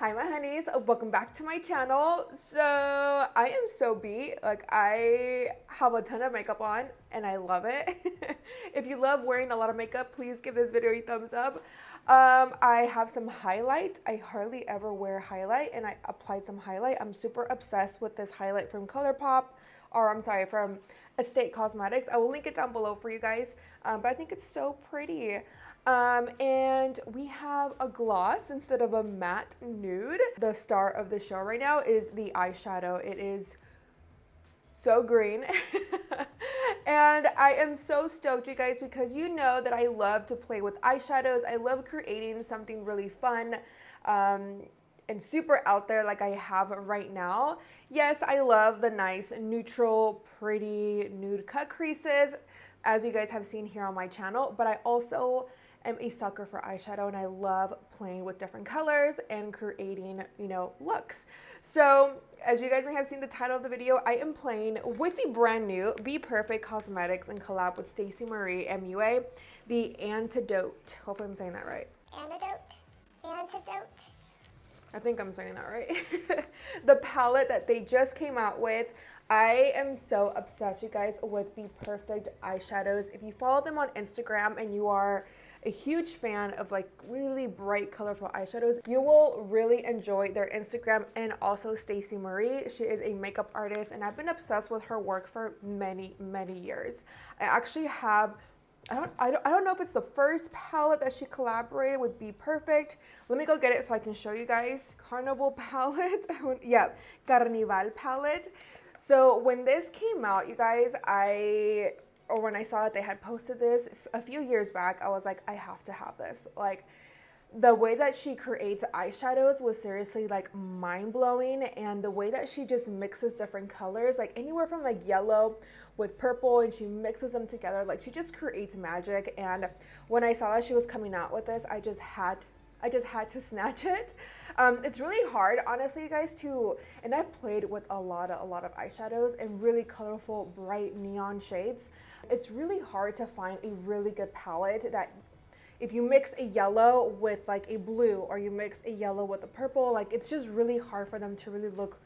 Hi my honeys, welcome back to my channel. So I am so beat, like I have a ton of makeup on and I love it. If you love wearing a lot of makeup, please give this video a thumbs up. I have some highlight. I hardly ever wear highlight and I applied some highlight. I'm super obsessed with this highlight from ColourPop, or I'm sorry, from Estate Cosmetics. I will link it down below for you guys, but I think it's so pretty. And we have a gloss instead of a matte nude. The star of the show right now is the eyeshadow. It is so green. And I am so stoked, you guys, because you know that I love to play with eyeshadows. I love creating something really fun and super out there like I have right now. Yes, I love the nice neutral, pretty nude cut creases, as you guys have seen here on my channel, but I also am a sucker for eyeshadow and I love playing with different colors and creating, you know, looks. So as you guys may have seen the title of the video, I am playing with the brand new Bperfect Cosmetics in collab with Stacey Marie MUA, the Antidote. Hopefully I'm saying that right. Antidote. I think I'm saying that right. The palette that they just came out with. I am so obsessed, you guys, with Bperfect eyeshadows. If you follow them on Instagram and you are a huge fan of like really bright, colorful eyeshadows, you will really enjoy their Instagram. And also Stacey Marie, she is a makeup artist and I've been obsessed with her work for many years. I actually have, I don't know if it's the first palette that she collaborated with Bperfect. Let me go get it so I can show you guys. Carnival palette. Yeah, Carnival palette. So when this came out, you guys, when I saw that they had posted this a few years back, I was like, I have to have this. Like, the way that she creates eyeshadows was seriously like mind-blowing, and the way that she just mixes different colors, like anywhere from like yellow with purple, and she mixes them together, like she just creates magic. And when I saw that she was coming out with this, I just had to snatch it. It's really hard, honestly, you guys, and I've played with a lot of eyeshadows and really colorful, bright neon shades. It's really hard to find a really good palette that if you mix a yellow with like a blue, or you mix a yellow with a purple, like it's just really hard for them to really look,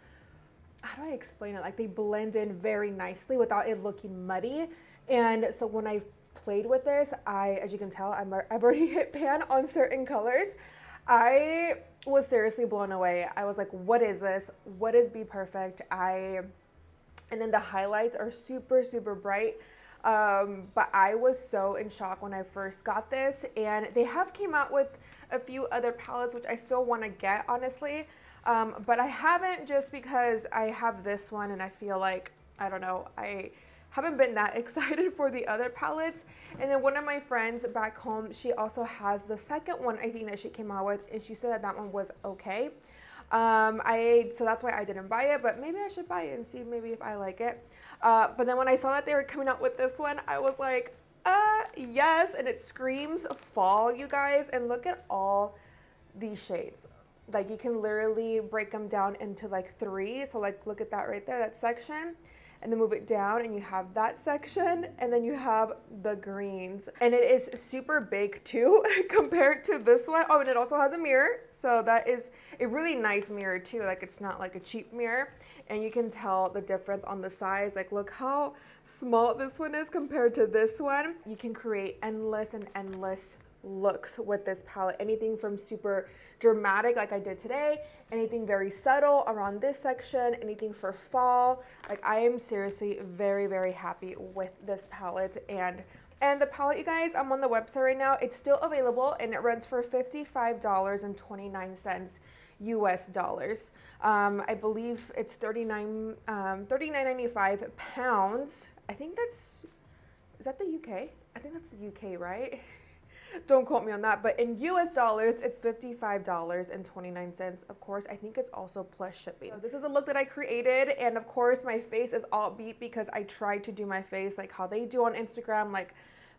how do I explain it? Like they blend in very nicely without it looking muddy. And so when I played with this, as you can tell, I've already hit pan on certain colors. I was seriously blown away. I was like, what is this? What is Bperfect? And then the highlights are super bright. But I was so in shock when I first got this, and they have came out with a few other palettes, which I still want to get, honestly. But I haven't, just because I have this one and I feel like, I don't know, I haven't been that excited for the other palettes. And then one of my friends back home, she also has the second one, I think, that she came out with, and she said that that one was okay. So that's why I didn't buy it, but maybe I should buy it and see maybe if I like it. But then when I saw that they were coming out with this one, I was like, yes. And it screams fall, you guys. And look at all these shades. Like you can literally break them down into like 3. So like, look at that right there, that section. And then move it down and you have that section, and then you have the greens, and it is super big too compared to this one. Oh, and it also has a mirror, so that is a really nice mirror too. Like it's not like a cheap mirror, and you can tell the difference on the size. Like look how small this one is compared to this one. You can create endless and endless looks with this palette. Anything from super dramatic like I did today, anything very subtle around this section, anything for fall. Like I am seriously very happy with this palette. And the palette, you guys, I'm on the website right now. It's still available and it runs for $55.29 US dollars. I believe it's $39.95 pounds. I think is that the UK? I think that's the UK, right? Don't quote me on that, but in US dollars, it's $55.29. Of course, I think it's also plus shipping. So this is a look that I created, and of course, my face is all beat because I tried to do my face like how they do on Instagram. Like,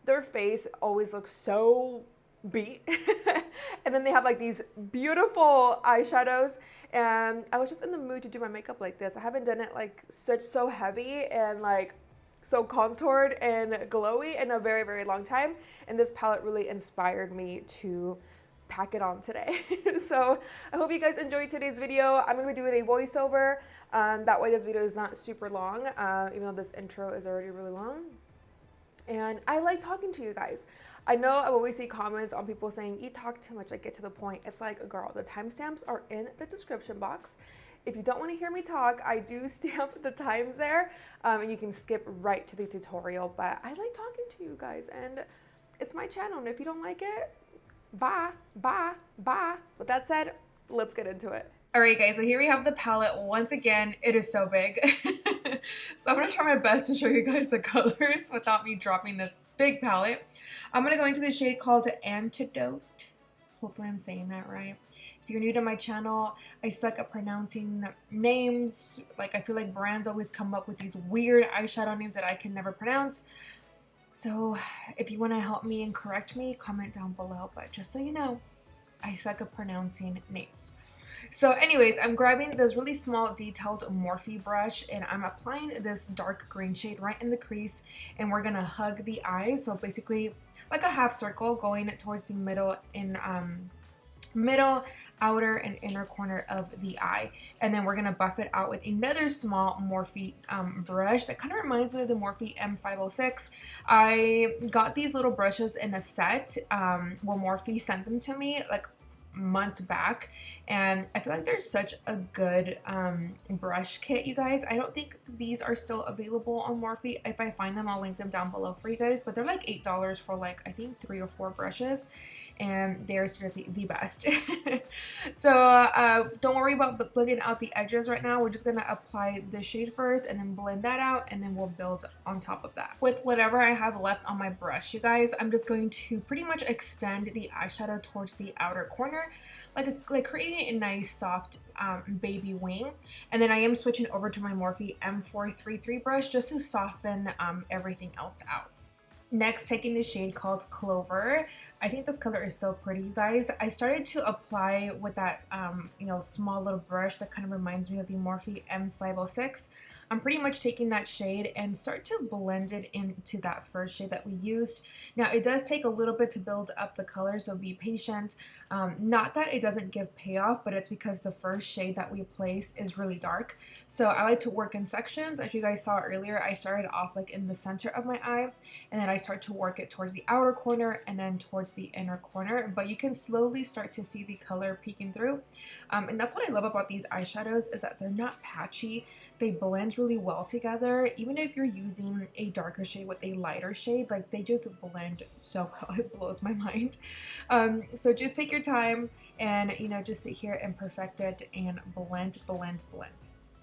their face always looks so beat. And then they have like these beautiful eyeshadows, and I was just in the mood to do my makeup like this. I haven't done it like so heavy and like so contoured and glowy in a very long time, and this palette really inspired me to pack it on today. So I hope you guys enjoyed today's video. I'm going to be doing a voiceover. That way this video is not super long, even though this intro is already really long. And I like talking to you guys. I know I always see comments on people saying, you talk too much, like get to the point. It's like, girl, the timestamps are in the description box. If you don't want to hear me talk, I do stamp the times there, and you can skip right to the tutorial. But I like talking to you guys, and it's my channel, and if you don't like it, bye, bye, bye. With that said, let's get into it. All right, guys, so here we have the palette. Once again, it is so big. So I'm going to try my best to show you guys the colors without me dropping this big palette. I'm going to go into the shade called Antidote. Hopefully I'm saying that right. If you're new to my channel, I suck at pronouncing names. Like, I feel like brands always come up with these weird eyeshadow names that I can never pronounce. So if you want to help me and correct me, comment down below. But just so you know, I suck at pronouncing names. So anyways, I'm grabbing this really small detailed Morphe brush, and I'm applying this dark green shade right in the crease, and we're gonna hug the eye. So basically like a half circle going towards the middle outer and inner corner of the eye, and then we're gonna buff it out with another small Morphe brush that kind of reminds me of the Morphe M506. I got these little brushes in a set where Morphe sent them to me like months back, and I feel like they're such a good brush kit, you guys. I don't think these are still available on Morphe. If I find them, I'll link them down below for you guys, but they're like $8 for like I think 3 or 4 brushes, and they're seriously the best. So don't worry about blending out the edges right now. We're just gonna apply the shade first and then blend that out, and then we'll build on top of that with whatever I have left on my brush, you guys. I'm just going to pretty much extend the eyeshadow towards the outer corner, like creating a nice soft baby wing. And then I am switching over to my Morphe M433 brush just to soften everything else out. Next, taking the shade called Clover. I think this color is so pretty, you guys. I started to apply with that you know, small little brush that kind of reminds me of the Morphe M506. I'm pretty much taking that shade and start to blend it into that first shade that we used. Now, it does take a little bit to build up the color, so be patient. Not that it doesn't give payoff, but it's because the first shade that we place is really dark. So I like to work in sections. As you guys saw earlier, I started off like in the center of my eye, and then I start to work it towards the outer corner and then towards the inner corner. But you can slowly start to see the color peeking through. And that's what I love about these eyeshadows, is that they're not patchy. They blend really well together. Even if you're using a darker shade with a lighter shade, like they just blend so well. It blows my mind. So just take your time and, you know, just sit here and perfect it and blend, blend, blend.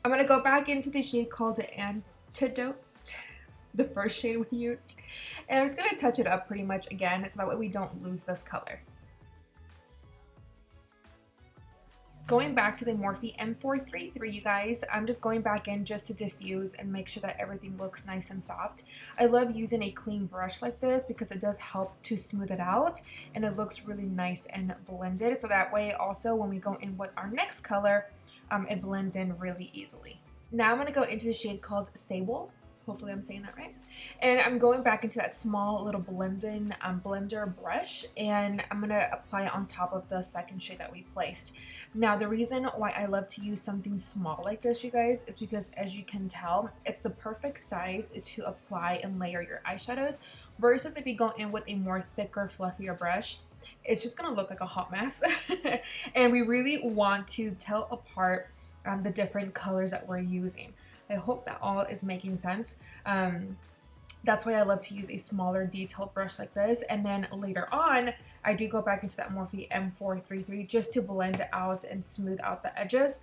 I'm gonna go back into the shade called Antidote, the first shade we used, and I'm just gonna touch it up pretty much again so that way we don't lose this color. Going back to the Morphe M433, you guys, I'm just going back in just to diffuse and make sure that everything looks nice and soft. I love using a clean brush like this because it does help to smooth it out, and it looks really nice and blended. So that way also when we go in with our next color, it blends in really easily. Now I'm going to go into the shade called Sable. Hopefully I'm saying that right. And I'm going back into that small little blender brush, and I'm going to apply it on top of the second shade that we placed. Now, the reason why I love to use something small like this, you guys, is because, as you can tell, it's the perfect size to apply and layer your eyeshadows, versus if you go in with a more thicker, fluffier brush, it's just going to look like a hot mess. And we really want to tell apart the different colors that we're using. I hope that all is making sense. That's why I love to use a smaller detailed brush like this. And then later on, I do go back into that Morphe M433 just to blend out and smooth out the edges.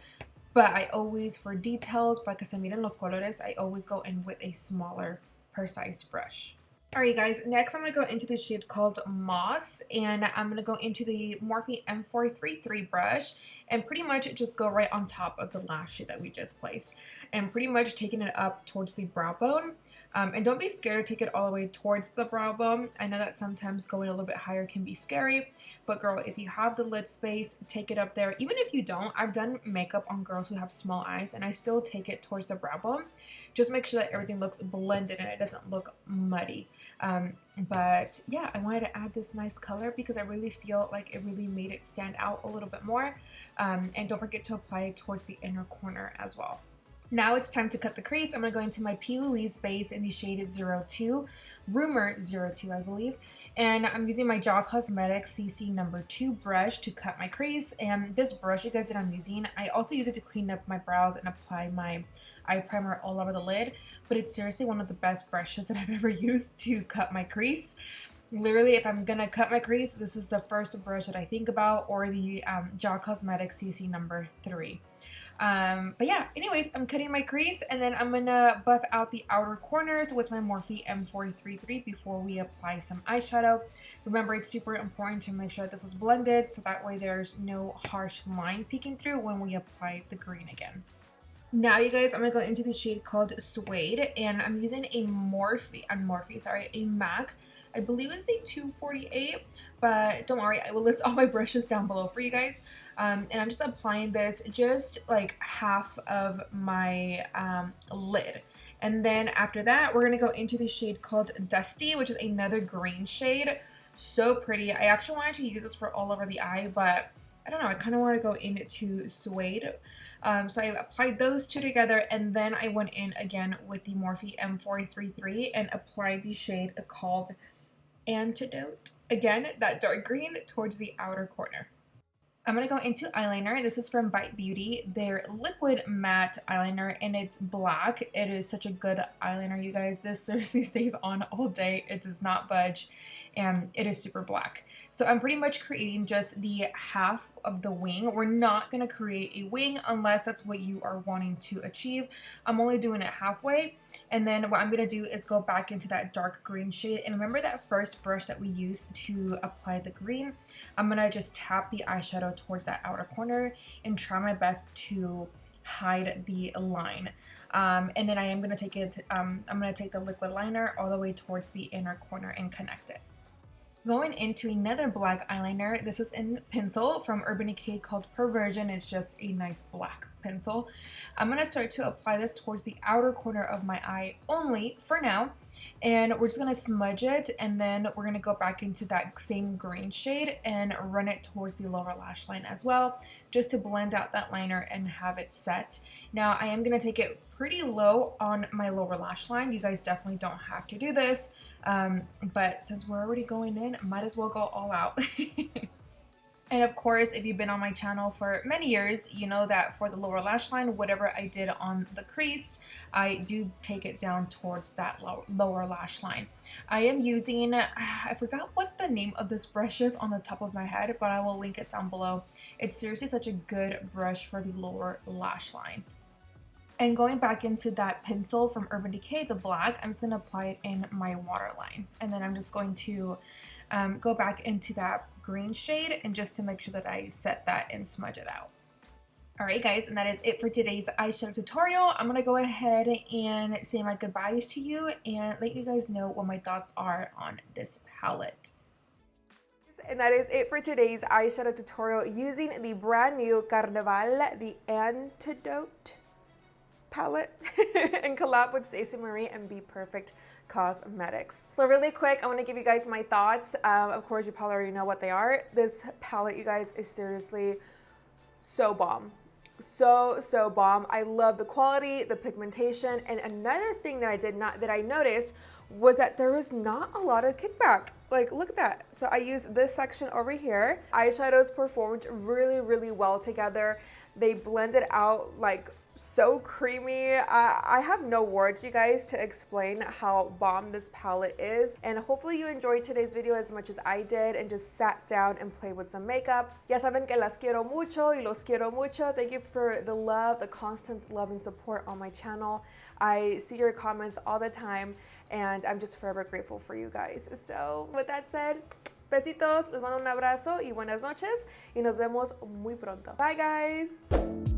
But I always, for details, para que se miren los colores, I always go in with a smaller, precise brush. Alright guys, next I'm going to go into the shade called Moss, and I'm going to go into the Morphe M433 brush and pretty much just go right on top of the lash shade that we just placed, and pretty much taking it up towards the brow bone. And don't be scared to take it all the way towards the brow bone. I know that sometimes going a little bit higher can be scary, but girl, if you have the lid space, take it up there. Even if you don't, I've done makeup on girls who have small eyes and I still take it towards the brow bone. Just make sure that everything looks blended and it doesn't look muddy. But yeah, I wanted to add this nice color because I really feel like it really made it stand out a little bit more. And don't forget to apply it towards the inner corner as well. Now it's time to cut the crease. I'm going to go into my P.LOUISE base in the shade 02, RUMOUR 02, I believe. And I'm using my Jaw Cosmetics CC number 2 brush to cut my crease. And this brush, you guys, that I'm using, I also use it to clean up my brows and apply my eye primer all over the lid. But it's seriously one of the best brushes that I've ever used to cut my crease. Literally, if I'm gonna cut my crease, this is the first brush that I think about, or the Jaw Cosmetics CC number 3. But yeah, anyways, I'm cutting my crease and then I'm gonna buff out the outer corners with my Morphe M433 before we apply some eyeshadow. Remember, it's super important to make sure that this is blended so that way there's no harsh line peeking through when we apply the green again. Now, you guys, I'm going to go into the shade called Suede, and I'm using a a MAC. I believe it's the 248, but don't worry, I will list all my brushes down below for you guys. And I'm just applying this just like half of my lid. And then after that, we're going to go into the shade called Dusty, which is another green shade. So pretty. I actually wanted to use this for all over the eye, but I don't know, I kind of want to go into Suede. So I applied those two together and then I went in again with the Morphe M433 and applied the shade called Antidote. Again, that dark green towards the outer corner. I'm going to go into eyeliner. This is from Bite Beauty, their liquid matte eyeliner, and it's black. It is such a good eyeliner, you guys. This seriously stays on all day. It does not budge, and it is super black. So I'm pretty much creating just the half of the wing. We're not going to create a wing unless that's what you are wanting to achieve. I'm only doing it halfway, and then what I'm going to do is go back into that dark green shade. And remember that first brush that we used to apply the green? I'm going to just tap the eyeshadow towards that outer corner and try my best to hide the line. And then I am going to take it, I'm going to take the liquid liner all the way towards the inner corner and connect it. Going into another black eyeliner, this is in pencil from Urban Decay called Perversion. It's just a nice black pencil. I'm going to start to apply this towards the outer corner of my eye only for now. And we're just going to smudge it, and then we're going to go back into that same green shade and run it towards the lower lash line as well, just to blend out that liner and have it set. Now, I am going to take it pretty low on my lower lash line. You guys definitely don't have to do this, but since we're already going in, might as well go all out. And of course, if you've been on my channel for many years, you know that for the lower lash line, whatever I did on the crease, I do take it down towards that lower lash line. I am using, I forgot what the name of this brush is on the top of my head, but I will link it down below. It's seriously such a good brush for the lower lash line. And going back into that pencil from Urban Decay, the black, I'm just going to apply it in my waterline. And then I'm just going to go back into that green shade and just to make sure that I set that and smudge it out. Alright guys, and that is it for today's eyeshadow tutorial. I'm going to go ahead and say my goodbyes to you and let you guys know what my thoughts are on this palette. And that is it for today's eyeshadow tutorial using the brand new CARNIVAL, the Antidote palette in collab with Stacey Marie and Bperfect Cosmetics. So really quick, I want to give you guys my thoughts. Of course, you probably already know what they are. This palette, you guys, is seriously so bomb. So bomb. I love the quality, the pigmentation, and another thing that I noticed was that there was not a lot of kickback. Like, look at that. So I used this section over here. Eyeshadows performed really well together. They blended out like so creamy. I have no words, you guys, to explain how bomb this palette is, and hopefully you enjoyed today's video as much as I did and just sat down and played with some makeup. Ya saben que las quiero mucho y los quiero mucho. Thank you for the love, the constant love and support on my channel. I see your comments all the time and I'm just forever grateful for you guys. So with that said, besitos, les mando un abrazo y buenas noches y nos vemos muy pronto. Bye guys.